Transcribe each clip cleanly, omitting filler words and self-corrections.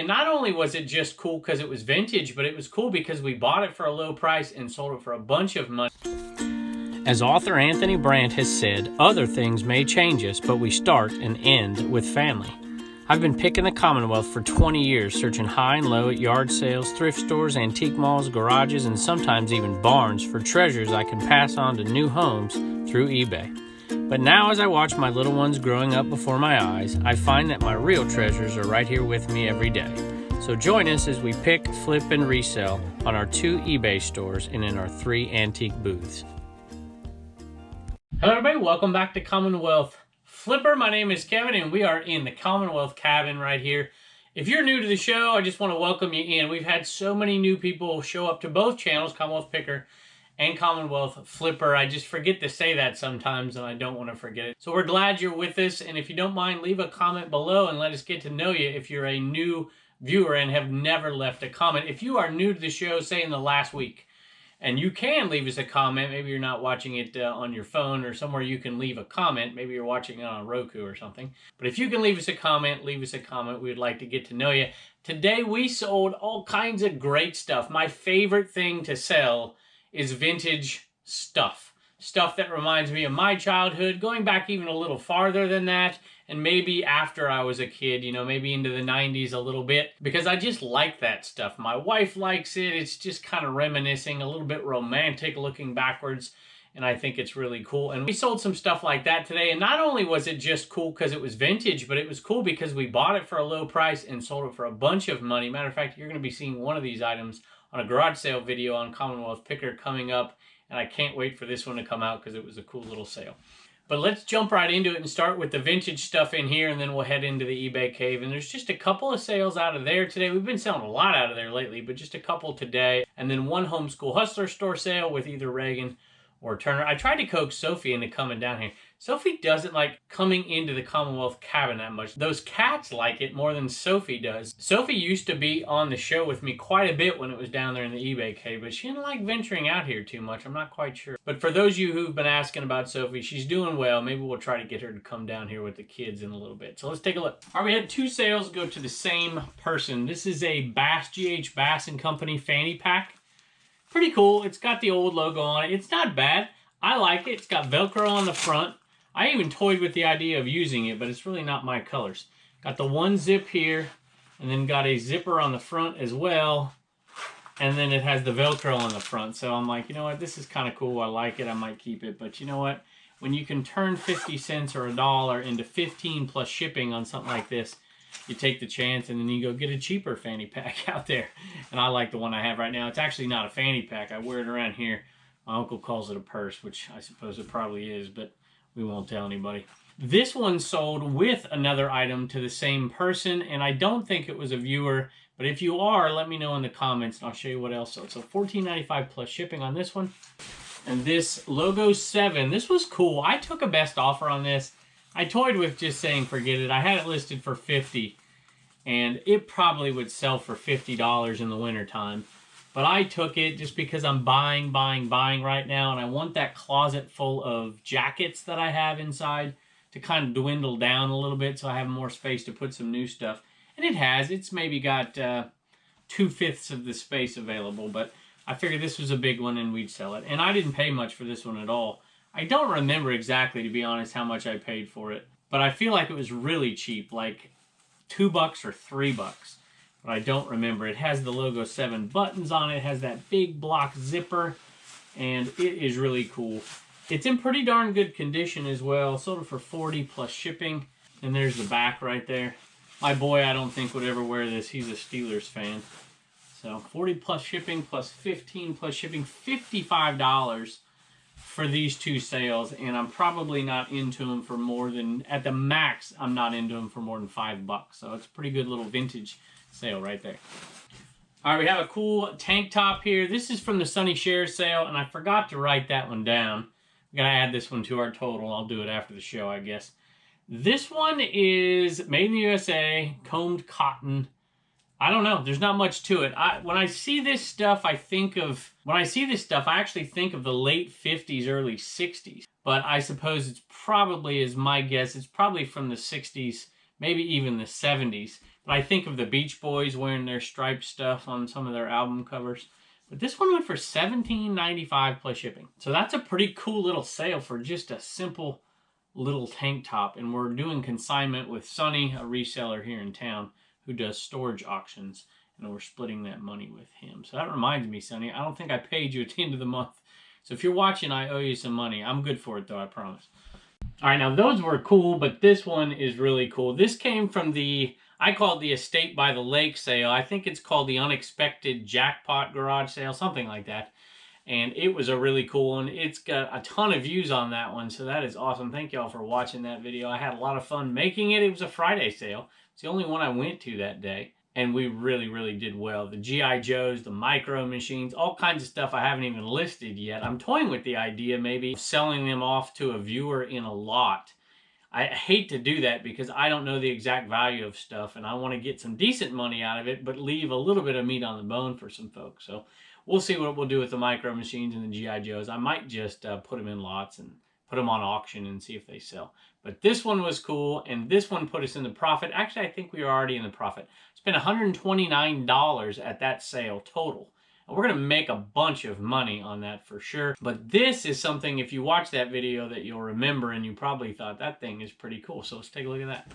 And not only was it just cool because it was vintage, but it was cool because we bought it for a low price and sold it for a bunch of money. As author Anthony Brandt has said, other things may change us, but we start and end with family. I've been picking the Commonwealth for 20 years, searching high and low at yard sales, thrift stores, antique malls, garages, and sometimes even barns for treasures I can pass on to new homes through eBay. But now as I watch my little ones growing up before my eyes, I find that my real treasures are right here with me every day. So join us as we pick, flip, and resell on our 2 eBay stores and in our 3 antique booths. Hello everybody, welcome back to Commonwealth Flipper. My name is Kevin and we are in the Commonwealth cabin right here. If you're new to the show, I just want to welcome you in. We've had so many new people show up to both channels, Commonwealth Picker and Commonwealth Flipper. I just forget to say that sometimes and I don't want to forget it. So we're glad you're with us, and if you don't mind, leave a comment below and let us get to know you if you're a new viewer and have never left a comment. If you are new to the show, say in the last week, and you can leave us a comment. Maybe you're not watching it on your phone or somewhere you can leave a comment. Maybe you're watching it on Roku or something. But if you can leave us a comment, leave us a comment. We would like to get to know you. Today we sold all kinds of great stuff. My favorite thing to sell is vintage stuff. Stuff that reminds me of my childhood, going back even a little farther than that, and maybe after I was a kid, you know, maybe into the 90s a little bit, because I just like that stuff. My wife likes it. It's just kind of reminiscing, a little bit romantic looking backwards, and I think it's really cool. And we sold some stuff like that today, and not only was it just cool because it was vintage, but it was cool because we bought it for a low price and sold it for a bunch of money. Matter of fact, you're going to be seeing one of these items on a garage sale video on Commonwealth Picker coming up, and I can't wait for this one to come out because it was a cool little sale. But let's jump right into it and start with the vintage stuff in here, and then we'll head into the eBay cave. And there's just a couple of sales out of there today. We've been selling a lot out of there lately, but just a couple today. And then one Homeschool Hustler store sale with either Reagan or Turner. I tried to coax Sophie into coming down here. Sophie doesn't like coming into the Commonwealth cabin that much. Those cats like it more than Sophie does. Sophie used to be on the show with me quite a bit when it was down there in the eBay cave, but she didn't like venturing out here too much. I'm not quite sure. But for those of you who've been asking about Sophie, she's doing well. Maybe we'll try to get her to come down here with the kids in a little bit. So let's take a look. All right, we had 2 sales go to the same person. This is a Bass, G.H. Bass & Company fanny pack. Pretty cool. It's got the old logo on it. It's not bad. I like it. It's got Velcro on the front. I even toyed with the idea of using it, but it's really not my colors. Got the one zip here, and then got a zipper on the front as well, and then it has the Velcro on the front. So I'm like, you know what, this is kind of cool. I like it. I might keep it. But you know what? When you can turn 50 cents or $1 into 15 plus shipping on something like this, you take the chance, and then you go get a cheaper fanny pack out there. And I like the one I have right now. It's actually not a fanny pack. I wear it around here. My uncle calls it a purse, which I suppose it probably is, but we won't tell anybody. This one sold with another item to the same person, and I don't think it was a viewer, but if you are, let me know in the comments, and I'll show you what else sold. So $14.95 plus shipping on this one. And this Logo 7, this was cool. I took a best offer on this. I toyed with just saying forget it. I had it listed for $50, and it probably would sell for $50 in the wintertime. But I took it just because I'm buying right now, and I want that closet full of jackets that I have inside to kind of dwindle down a little bit so I have more space to put some new stuff. And it has. It's maybe got 2/5 of the space available, but I figured this was a big one and we'd sell it. And I didn't pay much for this one at all. I don't remember exactly, to be honest, how much I paid for it, but I feel like it was really cheap, like $2 or $3. But I don't remember. It has the Logo 7 buttons on it. It has that big block zipper, and it is really cool. It's in pretty darn good condition as well. Sold it for $40 plus shipping, and there's the back right there. My boy, I don't think, would ever wear this. He's a Steelers fan. So $40 plus shipping plus $15 plus shipping, $55 for these 2 sales, and I'm probably not into them for more than, at the max, I'm not into them for more than $5. So it's a pretty good little vintage sale right there. All right, we have a cool tank top here. This is from the Sunny Shares sale, and I forgot to write that one down. We gotta add this one to our total. I'll do it after the show, I guess. This one is made in the USA, combed cotton. I don't know. There's not much to it. When I see this stuff, I actually think of the late 50s, early 60s. But I suppose it's probably, as my guess, it's probably from the 60s, maybe even the 70s. But But I think of the Beach Boys wearing their striped stuff on some of their album covers. But this one went for $17.95 plus shipping. So that's a pretty cool little sale for just a simple little tank top. And we're doing consignment with Sonny, a reseller here in town, who does storage auctions. And we're splitting that money with him. So that reminds me, Sonny, I don't think I paid you at the end of the month. So if you're watching, I owe you some money. I'm good for it, though, I promise. All right, now those were cool, but this one is really cool. This came from the, I call it the Estate by the Lake sale. I think it's called the Unexpected Jackpot Garage Sale, something like that. And it was a really cool one. It's got a ton of views on that one, so that is awesome. Thank y'all for watching that video. I had a lot of fun making it. It was a Friday sale. It's the only one I went to that day. And we really, really did well. The G.I. Joes, the micro machines, all kinds of stuff I haven't even listed yet. I'm toying with the idea maybe of selling them off to a viewer in a lot. I hate to do that because I don't know the exact value of stuff and I want to get some decent money out of it, but leave a little bit of meat on the bone for some folks. So we'll see what we'll do with the micro machines and the G.I. Joes. I might just put them in lots and put them on auction and see if they sell. But this one was cool, and this one put us in the profit. Actually, I think we were already in the profit. Spent $129 at that sale total. And we're going to make a bunch of money on that for sure. But this is something, if you watch that video, that you'll remember, and you probably thought, that thing is pretty cool. So let's take a look at that.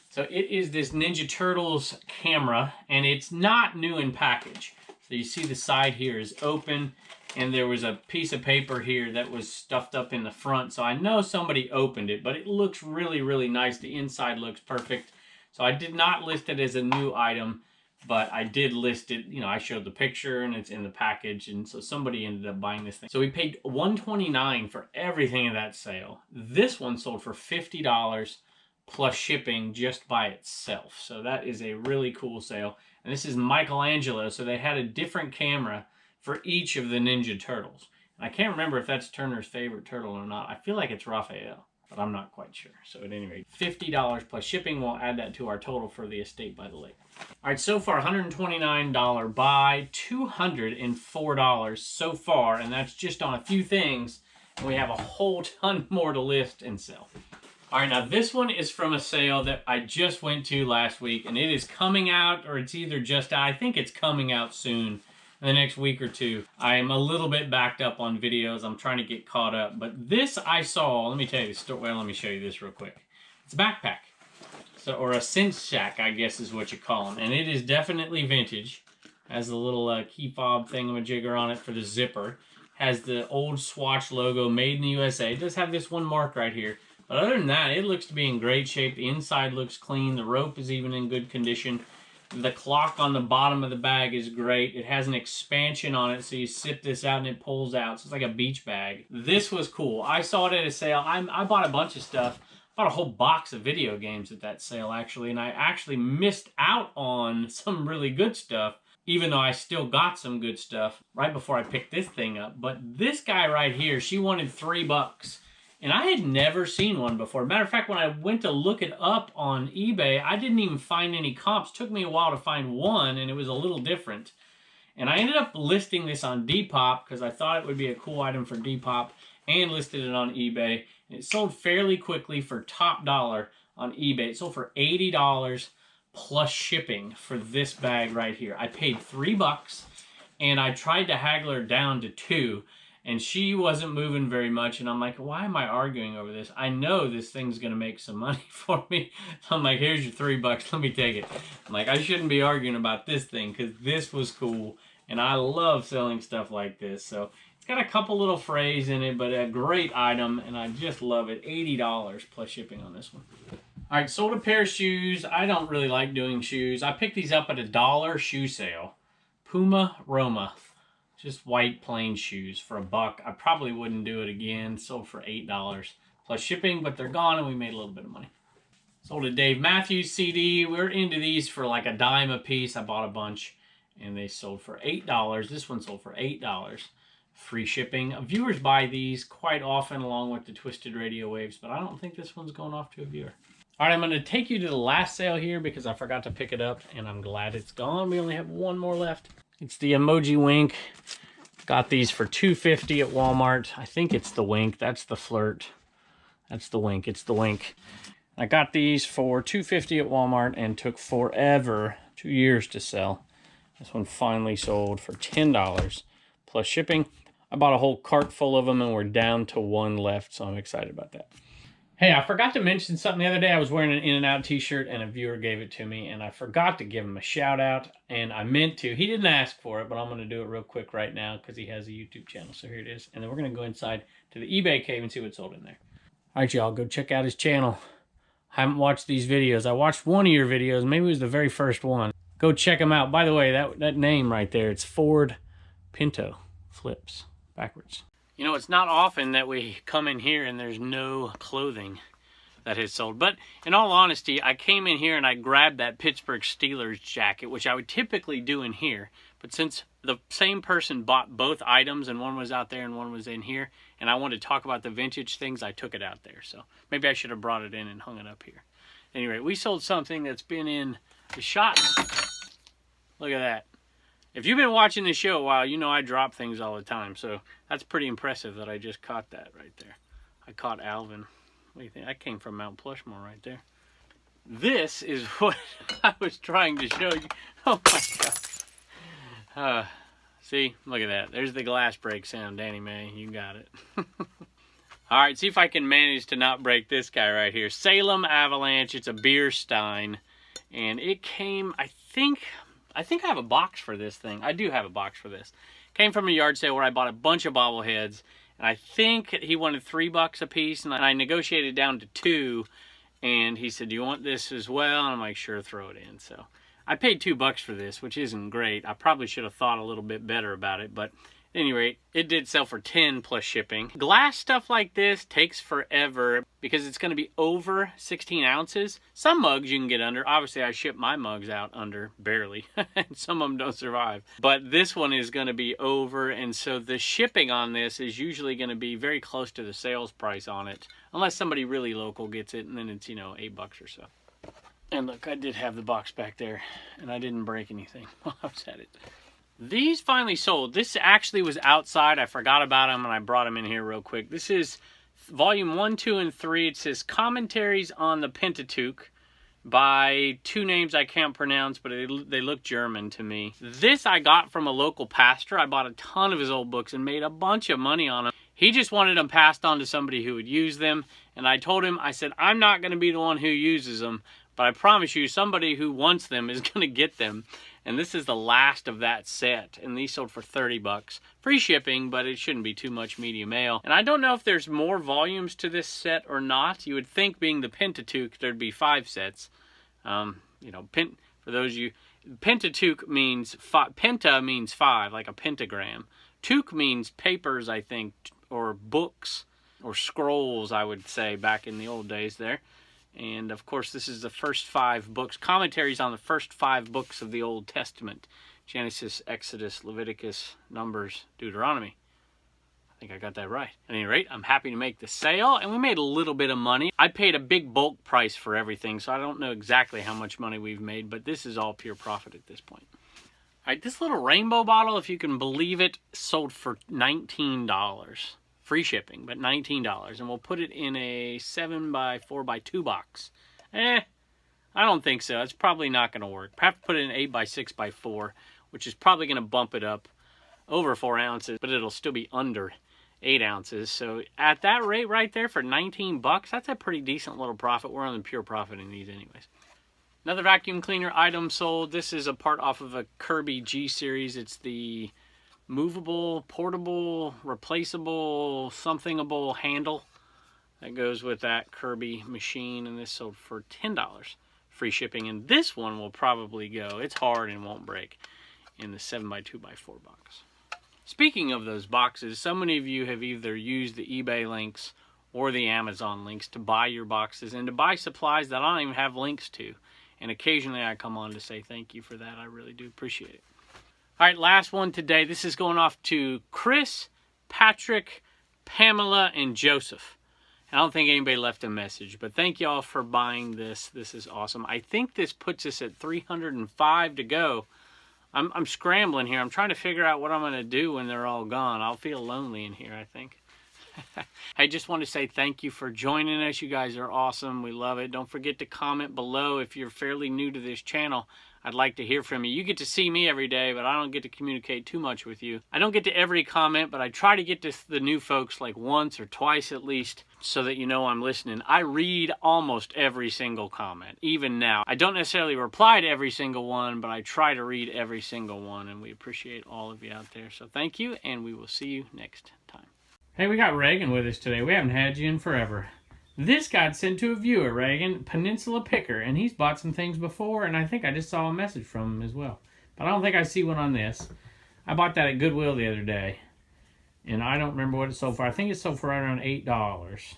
So it is this Ninja Turtles camera, and it's not new in package. So you see the side here is open, and there was a piece of paper here that was stuffed up in the front. So I know somebody opened it, but it looks really, really nice. The inside looks perfect. So I did not list it as a new item, but I did list it. You know, I showed the picture and it's in the package. And so somebody ended up buying this thing. So we paid $129 for everything in that sale. This one sold for $50 plus shipping just by itself. So that is a really cool sale. And this is Michelangelo. So they had a different camera for each of the Ninja Turtles. And I can't remember if that's Turner's favorite turtle or not. I feel like it's Raphael, but I'm not quite sure. So at any rate, $50 plus shipping. We'll add that to our total for the Estate by the Lake. All right, so far $129 buy, $204 so far, and that's just on a few things. And we have a whole ton more to list and sell. All right, now this one is from a sale that I just went to last week, and it is coming out, or it's either just out. I think it's coming out soon. In the next week or two. I am a little bit backed up on videos. I'm trying to get caught up. But this I saw, let me tell you the story. Well, let me show you this real quick. It's a backpack. So, or a cinch sack, I guess is what you call them. And it is definitely vintage. Has the little key fob thingamajigger on it for the zipper. Has the old Swatch logo, made in the USA. It does have this one mark right here. But other than that, it looks to be in great shape. The inside looks clean. The rope is even in good condition. The clock on the bottom of the bag is great. It has an expansion on it, so you sip this out and it pulls out. So it's like a beach bag. This was cool. I saw it at a sale. I bought a bunch of stuff. I bought a whole box of video games at that sale, actually. And I actually missed out on some really good stuff, even though I still got some good stuff right before I picked this thing up. But this guy right here, she wanted $3. And I had never seen one before. Matter of fact, when I went to look it up on eBay, I didn't even find any comps. It took me a while to find one, and it was a little different. And I ended up listing this on Depop because I thought it would be a cool item for Depop, and listed it on eBay. And it sold fairly quickly for top dollar on eBay. It sold for $80 plus shipping for this bag right here. I paid $3, and I tried to haggle her down to $2. And she wasn't moving very much. And I'm like, why am I arguing over this? I know this thing's going to make some money for me. So I'm like, here's your $3. Let me take it. I'm like, I shouldn't be arguing about this thing because this was cool. And I love selling stuff like this. So it's got a couple little frays in it, but a great item. And I just love it. $80 plus shipping on this one. All right, sold a pair of shoes. I don't really like doing shoes. I picked these up at $1 shoe sale. Puma Roma. Just white plain shoes for $1. I probably wouldn't do it again. Sold for $8 plus shipping, but they're gone and we made a little bit of money. Sold a Dave Matthews CD. We're into these for like $10 a piece. I bought a bunch and they sold for $8. This one sold for $8. Free shipping. Viewers buy these quite often along with the Twisted Radio Waves, but I don't think this one's going off to a viewer. All right, I'm going to take you to the last sale here because I forgot to pick it up and I'm glad it's gone. We only have one more left. It's the Emoji Wink. Got these for $2.50 at Walmart. I think it's the Wink. That's the Flirt. That's the Wink. It's the Wink. I got these for $2.50 at Walmart and took forever, 2 years to sell. This one finally sold for $10 plus shipping. I bought a whole cart full of them and we're down to one left, so I'm excited about that. Hey, I forgot to mention something the other day. I was wearing an In-N-Out t-shirt and a viewer gave it to me and I forgot to give him a shout out, and I meant to. He didn't ask for it, but I'm going to do it real quick right now because he has a YouTube channel. So here it is. And then we're going to go inside to the eBay cave and see what's sold in there. All right, y'all, go check out his channel. I haven't watched these videos. I watched one of your videos. Maybe it was the very first one. Go check him out. By the way, that name right there, it's Ford Pinto. Flips backwards. You know, it's not often that we come in here and there's no clothing that has sold. But in all honesty, I came in here and I grabbed that Pittsburgh Steelers jacket, which I would typically do in here. But since the same person bought both items and one was out there and one was in here, and I wanted to talk about the vintage things, I took it out there. So maybe I should have brought it in and hung it up here. Anyway, we sold something that's been in the shot. Look at that. If you've been watching the show a while, you know I drop things all the time. So that's pretty impressive that I just caught that right there. I caught Alvin. What do you think? That came from Mount Plushmore right there. This is what I was trying to show you. Oh my God. See, look at that. There's the glass break sound, Danny Mae. You got it. All right, see if I can manage to not break this guy right here. Salem Avalanche. It's a beer Stein. And it came, I think I have a box for this thing. I do have a box for this. Came from a yard sale where I bought a bunch of bobbleheads. And I think he wanted $3 a piece. And I negotiated down to $2. And he said, do you want this as well? And I'm like, sure, throw it in. So I paid $2 for this, which isn't great. I probably should have thought a little bit better about it. But at any rate, it did sell for $10 plus shipping. Glass stuff like this takes forever because it's going to be over 16 ounces. Some mugs you can get under. Obviously, I ship my mugs out under, barely. And some of them don't survive. But this one is going to be over. And so the shipping on this is usually going to be very close to the sales price on it. Unless somebody really local gets it. And then it's, you know, $8 or so. And look, I did have the box back there. And I didn't break anything while I was at it. These finally sold. This actually was outside. I forgot about them and I brought them in here real quick. This is volume 1, 2, and 3. It says Commentaries on the Pentateuch by two names I can't pronounce, but they look German to me. This I got from a local pastor. I bought a ton of his old books and made a bunch of money on them. He just wanted them passed on to somebody who would use them. And I told him, I said, I'm not going to be the one who uses them, but I promise you somebody who wants them is going to get them. And this is the last of that set. And these sold for $30. Free shipping, but it shouldn't be too much medium ale. And I don't know if there's more volumes to this set or not. You would think being the Pentateuch, there'd be 5 sets. You know, for those of you, Pentateuch means, penta means 5, like a pentagram. Teuch means papers, I think, or books, or scrolls, I would say, back in the old days there. And, of course, this is the first 5 books. Commentaries on the first 5 books of the Old Testament. Genesis, Exodus, Leviticus, Numbers, Deuteronomy. I think I got that right. At any rate, I'm happy to make the sale. And we made a little bit of money. I paid a big bulk price for everything. So I don't know exactly how much money we've made. But this is all pure profit at this point. All right, this little rainbow bottle, if you can believe it, sold for $19. Free shipping, but $19. And we'll put it in a 7x4x2 box. I don't think so. It's probably not going to work. I have to put it in an 8x6x4, which is probably going to bump it up over 4 ounces, but it'll still be under 8 ounces. So at that rate right there for $19, that's a pretty decent little profit. We're on the pure profit in these anyways. Another vacuum cleaner item sold. This is a part off of a Kirby G series. It's the movable, portable, replaceable, somethingable handle that goes with that Kirby machine, and this sold for $10. Free shipping, and this one will probably go, it's hard and won't break, in the 7x2x4 box. Speaking of those boxes, so many of you have either used the eBay links or the Amazon links to buy your boxes and to buy supplies that I don't even have links to. And occasionally I come on to say thank you for that. I really do appreciate it. All right, last one today. This is going off to Chris, Patrick, Pamela, and Joseph. I don't think anybody left a message, but thank y'all for buying this. This is awesome. I think this puts us at 305 to go. I'm scrambling here. I'm trying to figure out what I'm going to do when they're all gone. I'll feel lonely in here, I think. I just want to say thank you for joining us. You guys are awesome. We love it. Don't forget to comment below if you're fairly new to this channel. I'd like to hear from you. You get to see me every day, but I don't get to communicate too much with you. I don't get to every comment, but I try to get to the new folks like once or twice at least so that you know I'm listening. I read almost every single comment, even now. I don't necessarily reply to every single one, but I try to read every single one, and we appreciate all of you out there. So thank you, and we will see you next time. Hey, we got Reagan with us today. We haven't had you in forever. This got sent to a viewer, Reagan, Peninsula Picker, and he's bought some things before, and I think I just saw a message from him as well. But I don't think I see one on this. I bought that at Goodwill the other day, and I don't remember what it sold for. I think it sold for right around $8.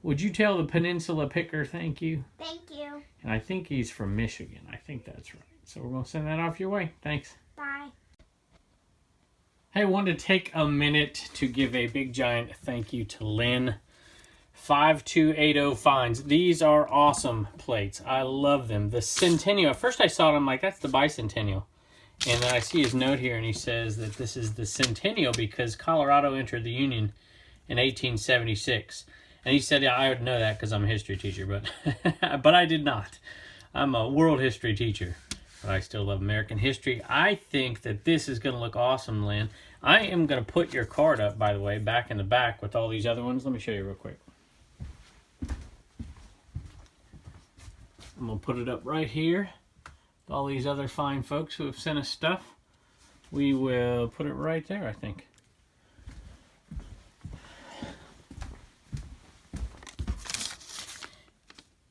Would you tell the Peninsula Picker thank you? Thank you. And I think he's from Michigan. I think that's right. So we're going to send that off your way. Thanks. Bye. Hey, I wanted to take a minute to give a big giant thank you to Lynn. 5280 Finds. These are awesome plates. I love them. The Centennial. At first I saw it, I'm like, that's the Bicentennial. And then I see his note here, and he says that this is the Centennial because Colorado entered the Union in 1876. And he said, yeah, I would know that because I'm a history teacher, but but I did not. I'm a world history teacher, but I still love American history. I think that this is going to look awesome, Lynn. I am going to put your card up, by the way, back in the back with all these other ones. Let me show you real quick. I'm going to put it up right here with all these other fine folks who have sent us stuff. We will put it right there, I think.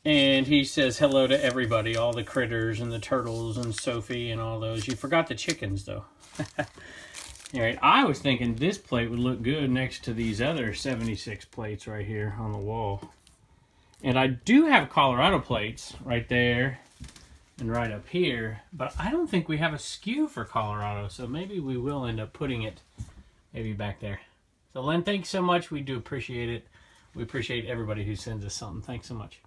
And he says hello to everybody, all the critters and the turtles and Sophie and all those. You forgot the chickens, though. All right, I was thinking this plate would look good next to these other 76 plates right here on the wall. And I do have Colorado plates right there and right up here, but I don't think we have a SKU for Colorado, so maybe we will end up putting it maybe back there. So Len, thanks so much. We do appreciate it. We appreciate everybody who sends us something. Thanks so much.